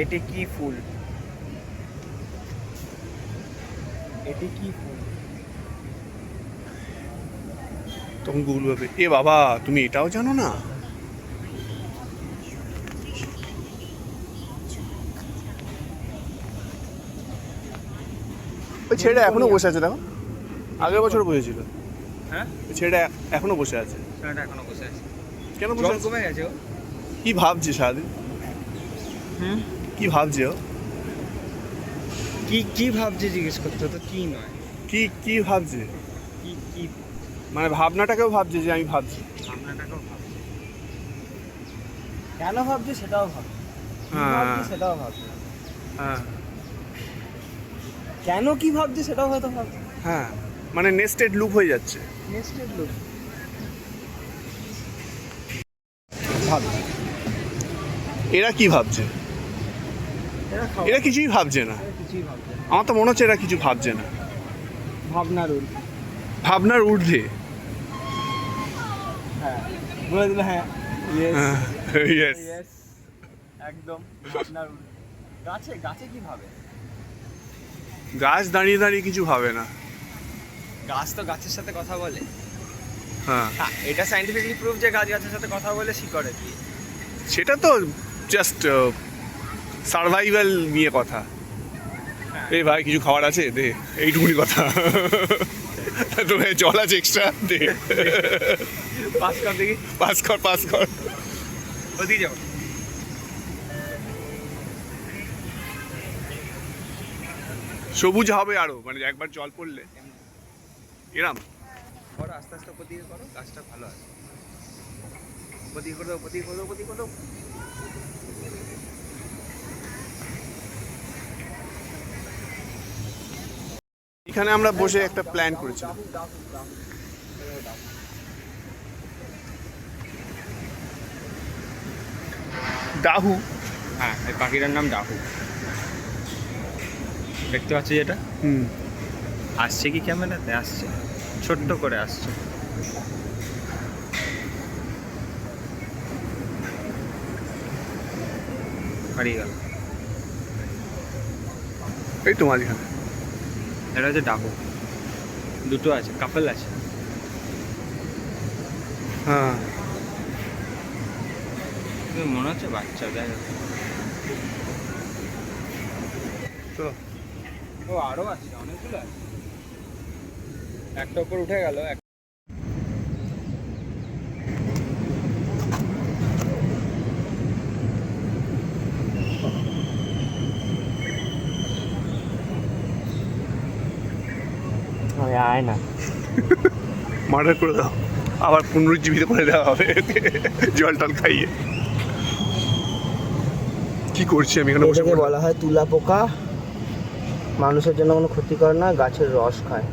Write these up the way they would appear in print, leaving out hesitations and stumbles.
এটি কি ফুল? এটি কি ফুল? তখন গুগল ভাবে, এ বাবা তুমি এটাও জানো না? ওই ছেলেটা এখনো বসে আছে, দেখো আগের বছর বসেছিল। হ্যাঁ, ওই ছেলেটা এখনো বসে আছে। ছেলেটা এখনো বসে আছে। কেন বসে জল আছে? কমে গেছে ও। কি ভাবছে সারাদিন? হুম, কি ভাবছে ও? কি কি ভাবছে জিজ্ঞেস করতে তো কি নয়। কি কি ভাবছে? কি কি মানে ভাবনাটাকেও ভাবছে যে আমি ভাবছি। ভাবনাটাকেও ভাবছে। কেন ভাবছে সেটাও ভাবছে। কি হ্যাঁ। ভাবছে সেটাও ভাবছে। হ্যাঁ কেন কি ভাবছে সেটাও হয়তো ভাবছে। হ্যাঁ, মানে নেস্টেড লুপ হয়ে যাচ্ছে। নেক্সটের লোক ভাবছে। এরা কি ভাবছে? এরা এরা কিছুই ভাবছে না। কিছুই ভাবছে না। আমার তো মনে হচ্ছে এরা কিছু ভাবছে না। ভাবনার উল। ভাবনার ঊর্ধ্বে। হ্যাঁ, বলে দিলে হ্যাঁ। ইয়েস। ইয়েস, একদম ভাবনার উল। গাছে গাছে কি ভাবে? গাছ দাঁড়িয়ে দাঁড়িয়ে কিছু ভাবে না। গাছ তো গাছের সাথে কথা বলে। হ্যাঁ, হ্যাঁ, এটা সাইন্টিফিকলি প্রুফ যে গাছ গাছের সাথে কথা বলে শিকড়ে দিয়ে। সেটা তো জাস্ট সার্ভাইভাল নিয়ে কথা। এই ভাই কিছু খাবার আছে দে, এইটুকুনি কথা। তোর জল আছে এক্সট্রা দে, পাস কর দেখি, পাস কর পাস কর। ওদিকে যাও। সবুজ হবে আরো, মানে একবার জল পড়লে এরাম। করো আস্তে আস্তে, উপর দিকে করো, গাছটা ভালো আছে। উপর দিকে করে দাও, উপর দিকে করে দাও, উপর দিকে করে দাও। এখানে আমরা বসে একটা প্ল্যান করেছিলাম। ডাহু। হ্যাঁ, এই পাখিটার নাম ডাহু। দেখতে পাচ্ছি যেটা হুম। আসছে কি ক্যামেরাতে? আসছে, ছোট্ট করে আসছে। হারিয়ে গেল। এই তো মাঝখানে। এটা হচ্ছে ডাহু। দুটো আছে, কাপল আছে। হ্যাঁ, কিন্তু মনে হচ্ছে বাচ্চা, দেখ। তো ও আরো আছে, অনেকগুলো আছে। একটা উপর উঠে গেল। আয় না, মার্ডার করে দাও, আবার পুনরুজ্জীবিত করে দেওয়া হবে জল টল খাইয়ে। কি করছি আমি এখানে বসে? এটাকে বলা হয় তুলা পোকা। মানুষের জন্য কোনো ক্ষতিকর না, গাছের রস খায়।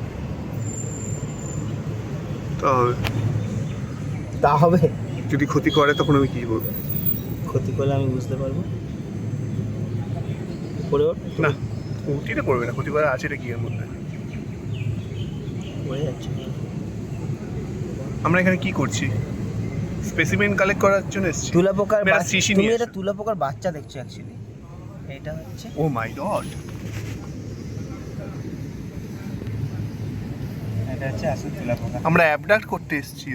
তো তা হবে, যদি ক্ষতি করে তখন আমি কি করবো? ক্ষতি করলে আমি বুঝতে পারবো। পড়ে ওঠ, না, ক্ষতিটা করবে না, ক্ষতি করা আছে এটা কি এর মধ্যে? পড়ে যাচ্ছে। আমরা এখানে কি করছি? স্পেসিমেন কালেক্ট করার জন্য এসেছি। তুলা পোকার মেরা বাচ্চা, শিশি তুমি নিয়ে এটা এসো। তুলা পোকার বাচ্চা দেখছো অ্যাকচুয়ালি। এটা হচ্ছে, ও মাই গড। এটা হচ্ছে আসল তুলা পোকা। আমরা অ্যাবডাক্ট করতে এসেছি।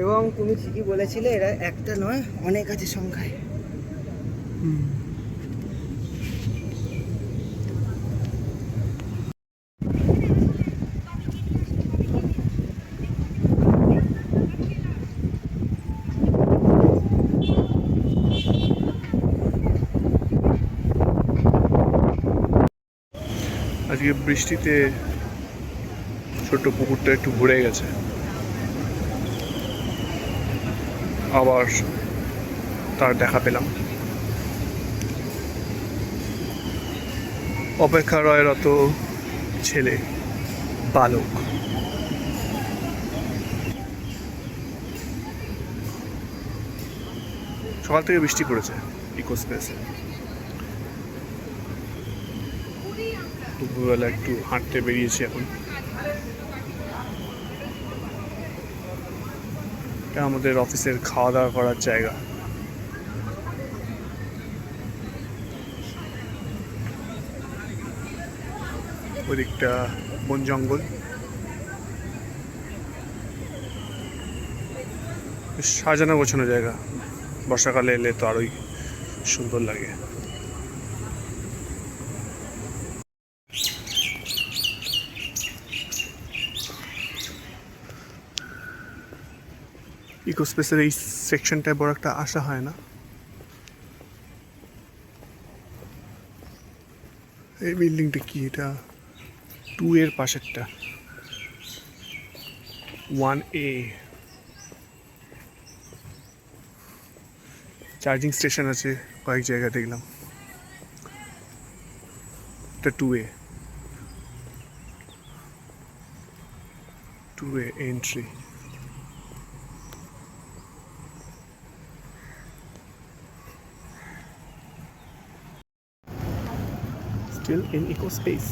এবং তুমি ঠিকই বলেছিলে, এরা একটা নয় অনেক আছে সংখ্যায়। আজকে বৃষ্টিতে ছোট্ট পুকুরটা একটু ভরে গেছে, আবার তার দেখা পেলাম। অপেক্ষা রয়রত ছেলে, বালক। সকাল থেকে বৃষ্টি পড়েছে ইকো স্পেসে। দুপুরবেলা একটু হাঁটতে বেরিয়েছি এখন। এটা আমাদের অফিসের খাওয়া দাওয়া করার জায়গা। ওদিকটা বন জঙ্গল, সাজানো গোছানো জায়গা। বর্ষাকালে এলে তো আরোই সুন্দর লাগে। ইকো স্পেসের এই সেকশনটায় বড় একটা আসা হয় না। এই বিল্ডিংটা কি? এটা 2 এর পাশেরটা, 1A। চার্জিং স্টেশন আছে কয়েক জায়গায় দেখলাম। এটা 2A, 2A entry. Still in eco space.